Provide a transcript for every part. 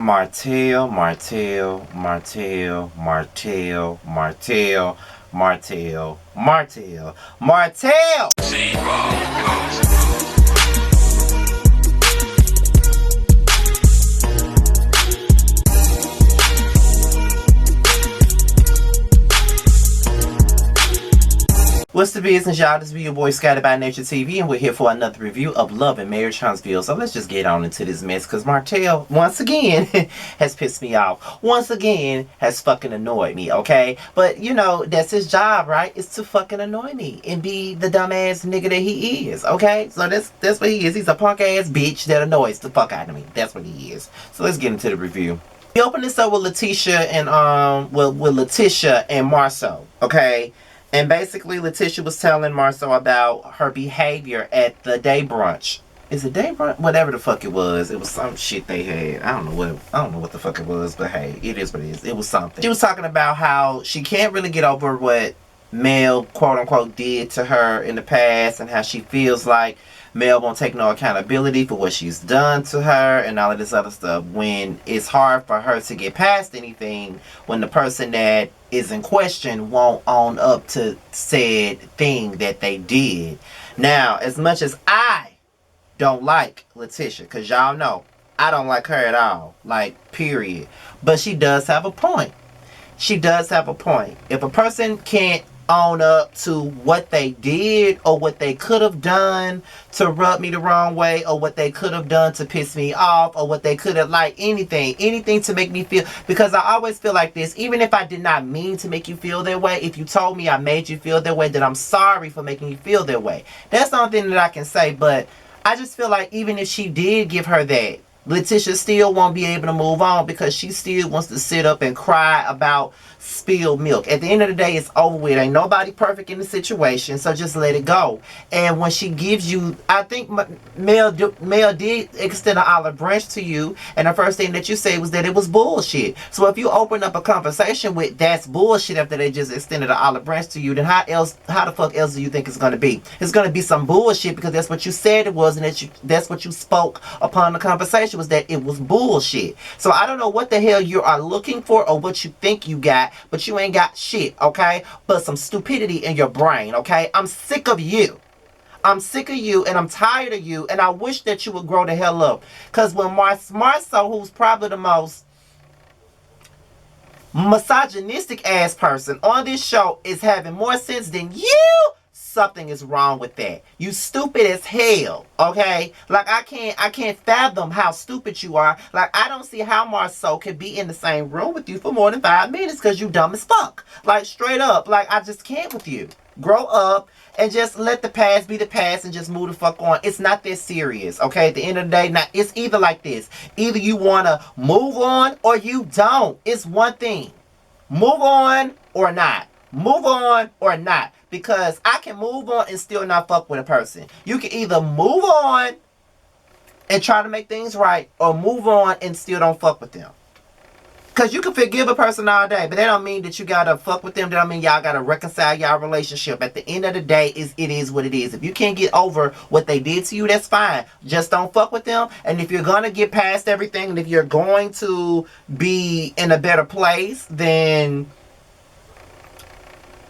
Martell, Martell, Martell, Martell, Martell, Martell, Martell, Martell. What's the business, y'all? This be your boy Scotty by Nature TV, and we're here for another review of Love and Marriage Huntsville. So let's just get on into this mess, because Martell, once again, has pissed me off. Once again, has fucking annoyed me, okay? But, you know, that's his job, right? It's to fucking annoy me and be the dumbass nigga that he is, okay? So that's what he is. He's a punk-ass bitch that annoys the fuck out of me. That's what he is. So let's get into the review. We open this up with Letitia and, with Letitia and Marceau, okay? And basically, Letitia was telling Marceau about her behavior at the day brunch. Is it day brunch? Whatever the fuck it was. It was some shit they had. I don't know what the fuck it was, but hey, it is what it is. It was something. She was talking about how she can't really get over what Mel, quote unquote, did to her in the past, and how she feels like Mel won't take no accountability for what she's done to her and all of this other stuff, when it's hard for her to get past anything when the person that is in question won't own up to said thing that they did. Now, as much as I don't like Letitia, because y'all know I don't like her at all, like, period, but she does have a point. She does have a point. If a person can't own up to what they did or what they could have done to rub me the wrong way, or what they could have done to piss me off, or what they could have, like, anything to make me feel, because I always feel like this, even if I did not mean to make you feel that way, if you told me I made you feel that way, then I'm sorry for making you feel that way. That's the only thing that I can say. But I just feel like even if she did give her that, Letitia still won't be able to move on, because she still wants to sit up and cry about spilled milk. At the end of the day, it's over with. Ain't nobody perfect in the situation, so just let it go. And when she gives you, I think Mel did extend an olive branch to you, and the first thing that you said was that it was bullshit. So if you open up a conversation with that's bullshit after they just extended an olive branch to you, then how the fuck else do you think it's going to be? It's going to be some bullshit, because that's what you said it was, and that's what you spoke upon the conversation, was that it was bullshit. So I don't know what the hell you are looking for or what you think you got, but you ain't got shit, okay? But some stupidity in your brain, okay? I'm sick of you. I'm sick of you, and I'm tired of you, and I wish that you would grow the hell up. Because when Marceau, who's probably the most misogynistic ass person on this show, is having more sense than you, something is wrong with that. You stupid as hell, okay? Like, I can't fathom how stupid you are. Like, I don't see how Marceau can be in the same room with you for more than 5 minutes, because you dumb as fuck. Like, straight up. Like, I just can't with you. Grow up and just let the past be the past and just move the fuck on. It's not that serious, okay? At the end of the day, now, it's either like this. Either you want to move on or you don't. It's one thing. Move on or not. Move on or not. Because I can move on and still not fuck with a person. You can either move on and try to make things right, or move on and still don't fuck with them. Because you can forgive a person all day, but that don't mean that you gotta fuck with them. That don't mean y'all gotta reconcile y'all relationship. At the end of the day, it is what it is. If you can't get over what they did to you, that's fine. Just don't fuck with them. And if you're gonna get past everything, and if you're going to be in a better place, then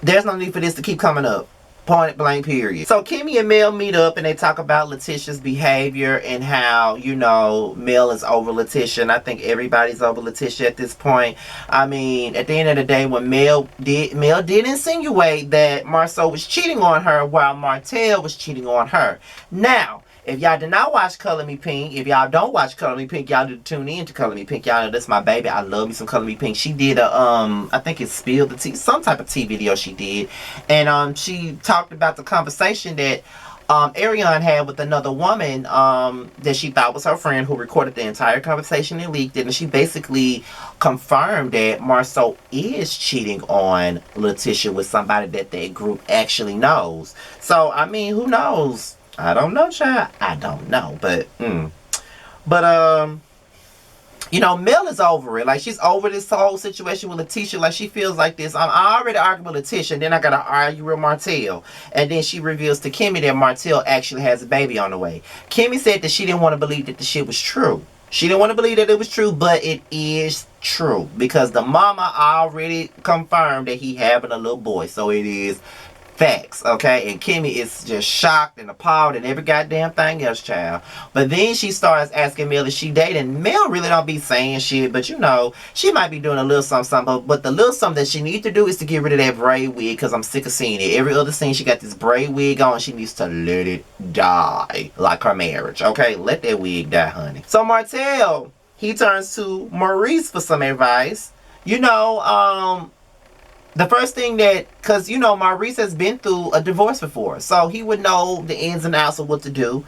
there's no need for this to keep coming up. Point blank, period. So Kimmy and Mel meet up, and they talk about Letitia's behavior and how, you know, Mel is over Letitia. And I think everybody's over Letitia at this point. I mean, at the end of the day, when Mel did insinuate that Marceau was cheating on her while Martell was cheating on her. Now, if y'all did not watch Color Me Pink, if y'all don't watch Color Me Pink, y'all need to tune in to Color Me Pink. Y'all know that's my baby. I love me some Color Me Pink. She did a, I think it's Spill the Tea, some type of tea video she did. And she talked about the conversation that Ariane had with another woman that she thought was her friend, who recorded the entire conversation and leaked it. And she basically confirmed that Marceau is cheating on Letitia with somebody that that group actually knows. So, I mean, who knows? I don't know, child. I don't know. But, you know, Mel is over it. Like, she's over this whole situation with Letitia. Like, she feels like this. I already argued with Letitia, and then I got to argue with Martell. And then she reveals to Kimmy that Martell actually has a baby on the way. Kimmy said that she didn't want to believe that the shit was true. She didn't want to believe that it was true, but it is true because the mama already confirmed that he having a little boy. So it is facts, okay? And Kimmy is just shocked and appalled and every goddamn thing else, child. But then she starts asking Mel, is she dating? Mel really don't be saying shit, but you know, she might be doing a little something, something. But the little something that she needs to do is to get rid of that braid wig because I'm sick of seeing it. Every other scene, she got this braid wig on. She needs to let it die. Like her marriage, okay? Let that wig die, honey. So Martell, he turns to Maurice for some advice. You know, the first thing that, because, you know, Maurice has been through a divorce before. So he would know the ins and outs of what to do.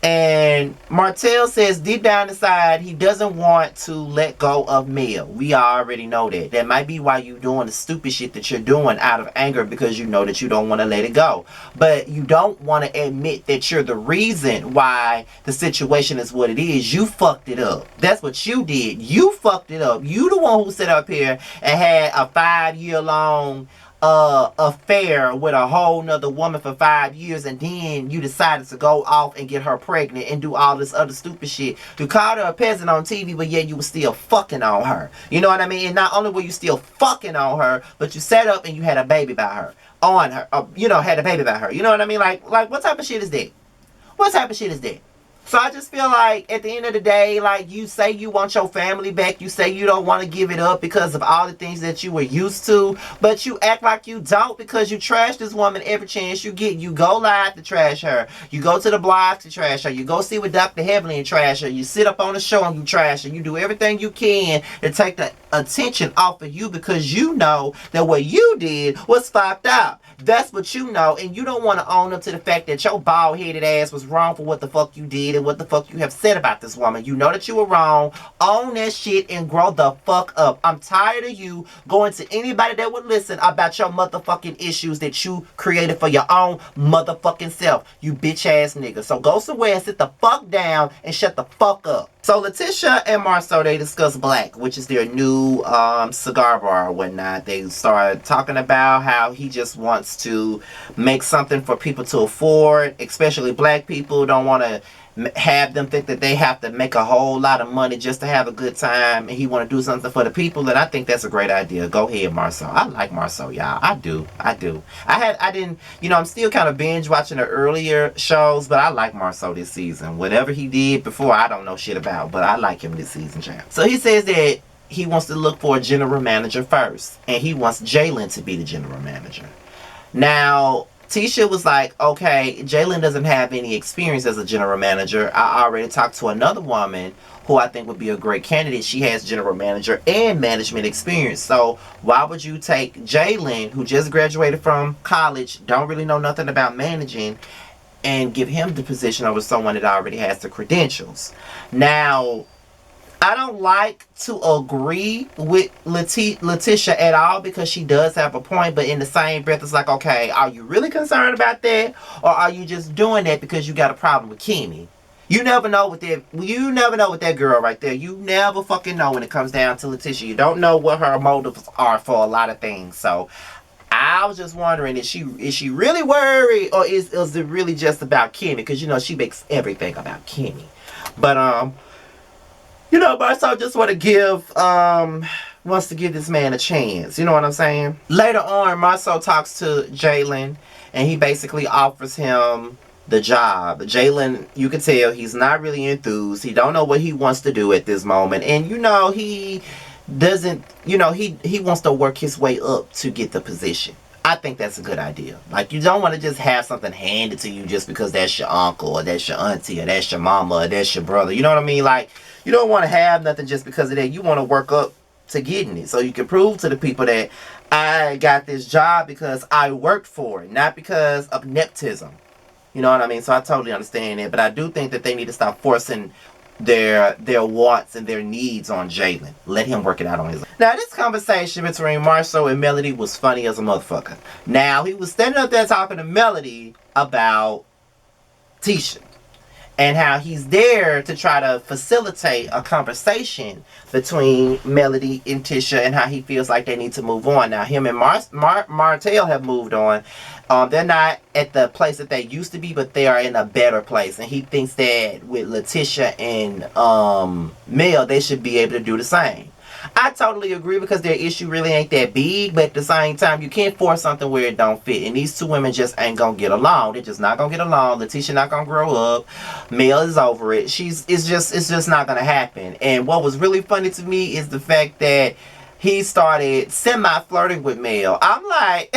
And Martell says deep down inside, he doesn't want to let go of Mel. We already know that. That might be why you're doing the stupid shit that you're doing out of anger because you know that you don't want to let it go. But you don't want to admit that you're the reason why the situation is what it is. You fucked it up. That's what you did. You fucked it up. You the one who sat up here and had a 5-year-long affair with a whole nother woman for 5 years, and then you decided to go off and get her pregnant and do all this other stupid shit. You called her a peasant on TV, but yet you were still fucking on her. You know what I mean? And not only were you still fucking on her, but you sat up and you had a baby by her. On her. You know, had a baby by her. You know what I mean? Like what type of shit is that? What type of shit is that? So I just feel like at the end of the day, like you say you want your family back. You say you don't want to give it up because of all the things that you were used to. But you act like you don't because you trash this woman every chance you get. You go live to trash her. You go to the blog to trash her. You go see with Dr. Heavenly and trash her. You sit up on the show and you trash her. You do everything you can to take the attention off of you because you know that what you did was fucked up. That's what you know, and you don't want to own up to the fact that your bald-headed ass was wrong for what the fuck you did and what the fuck you have said about this woman. You know that you were wrong. Own that shit and grow the fuck up. I'm tired of you going to anybody that would listen about your motherfucking issues that you created for your own motherfucking self. You bitch-ass nigga. So go somewhere and sit the fuck down and shut the fuck up. So Letitia and Marceau, they discuss Black, which is their new cigar bar or whatnot. They started talking about how he just wants to make something for people to afford, especially Black people. Don't want to have them think that they have to make a whole lot of money just to have a good time, and he want to do something for the people. And I think that's a great idea. Go ahead, Marceau. I like Marceau, y'all. I do. I didn't, you know, I'm still kind of binge watching the earlier shows, but I like Marceau this season. Whatever he did before, I don't know shit about, but I like him this season, child. So he says that he wants to look for a general manager first, and he wants Jalen to be the general manager. Now, Tisha was like, okay, Jalen doesn't have any experience as a general manager. I already talked to another woman who I think would be a great candidate. She has general manager and management experience. So why would you take Jalen, who just graduated from college, don't really know nothing about managing, and give him the position over someone that already has the credentials? Now, I don't like to agree with Letitia at all because she does have a point, but in the same breath, it's like, okay, are you really concerned about that, or are you just doing that because you got a problem with Kimmy? You never know with that girl right there. You never fucking know when it comes down to Letitia. You don't know what her motives are for a lot of things. So I was just wondering, is she really worried, or is it really just about Kimmy? Because you know she makes everything about Kimmy. But you know, Marceau just wants to give this man a chance. You know what I'm saying? Later on, Marceau talks to Jalen, and he basically offers him the job. Jalen, you can tell he's not really enthused. He don't know what he wants to do at this moment. And, you know, he doesn't, you know, he wants to work his way up to get the position. I think that's a good idea. Like, you don't want to just have something handed to you just because that's your uncle, or that's your auntie, or that's your mama, or that's your brother. You know what I mean? Like, you don't want to have nothing just because of that. You want to work up to getting it. So you can prove to the people that I got this job because I worked for it, not because of nepotism. You know what I mean? So I totally understand it. But I do think that they need to stop forcing their wants and their needs on Jalen. Let him work it out on his own. Now, this conversation between Marceau and Melody was funny as a motherfucker. Now, he was standing up there talking to Melody about Tisha. and how he's there to try to facilitate a conversation between Melody and Tisha, and how he feels like they need to move on. Now, him and Martell have moved on. They're not at the place that they used to be, but they are in a better place. And he thinks that with Letitia and Mel, they should be able to do the same. I totally agree, because their issue really ain't that big, but at the same time, you can't force something where it don't fit. And these two women just ain't gonna get along. They're just not gonna get along. Letitia not gonna grow up. Mel is over it. It's just not gonna happen. And what was really funny to me is the fact that he started semi-flirting with Mel. I'm like,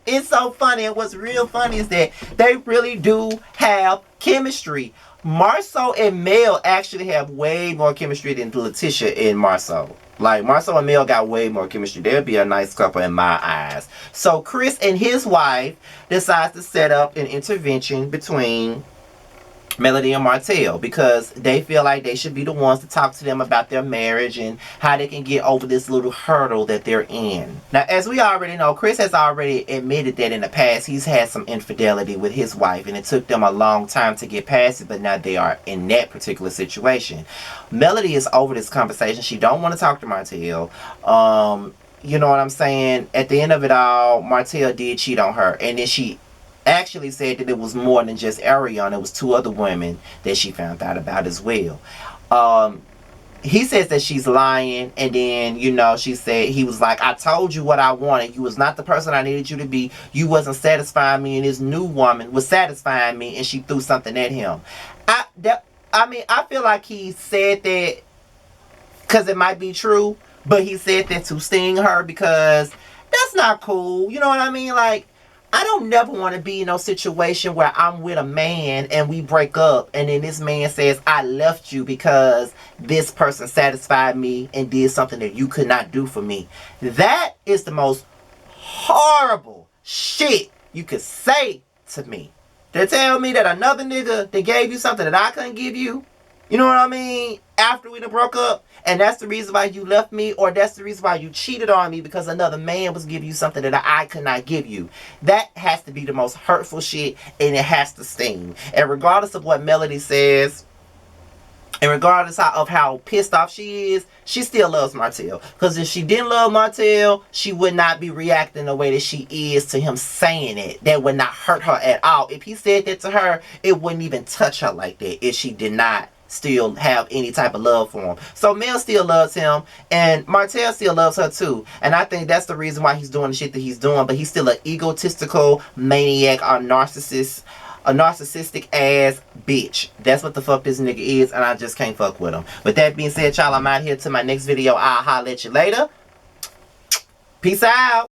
it's so funny. And what's real funny is that they really do have chemistry. Marceau and Mel actually have way more chemistry than Letitia and Marceau. Like, Marceau and Mel got way more chemistry. They'll be a nice couple in my eyes. So Chris and his wife decides to set up an intervention between Melody and Martell, because they feel like they should be the ones to talk to them about their marriage and how they can get over this little hurdle that they're in. Now, as we already know, Chris has already admitted that in the past he's had some infidelity with his wife, and it took them a long time to get past it, but now they are in that particular situation. Melody is over this conversation. She don't want to talk to Martell. You know what I'm saying? At the end of it all, Martell did cheat on her, and then she actually said that it was more than just Ariana. It was two other women that she found out about as well. He says that she's lying, and then, you know, she said, he was like, I told you what I wanted. You was not the person I needed you to be. You wasn't satisfying me, and this new woman was satisfying me, and she threw something at him. I feel like he said that because it might be true, but he said that to sting her, because that's not cool. You know what I mean? Like, I don't never want to be in no situation where I'm with a man and we break up, and then this man says, I left you because this person satisfied me and did something that you could not do for me. That is the most horrible shit you could say to me. To tell me that another nigga that gave you something that I couldn't give you, you know what I mean, after we done broke up, and that's the reason why you left me, or that's the reason why you cheated on me, because another man was giving you something that I could not give you. That has to be the most hurtful shit, and it has to sting. And regardless of what Melody says, and regardless of how pissed off she is, she still loves Martell. Because if she didn't love Martell, she would not be reacting the way that she is to him saying it. That would not hurt her at all. If he said that to her, it wouldn't even touch her like that if she did not still have any type of love for him. So Mel still loves him, and Martell still loves her too. And I think that's the reason why he's doing the shit that he's doing. But he's still an egotistical maniac or narcissist, a narcissistic ass bitch. That's what the fuck this nigga is, and I just can't fuck with him. With that being said, y'all, I'm out here to my next video. I'll holler at you later. Peace out.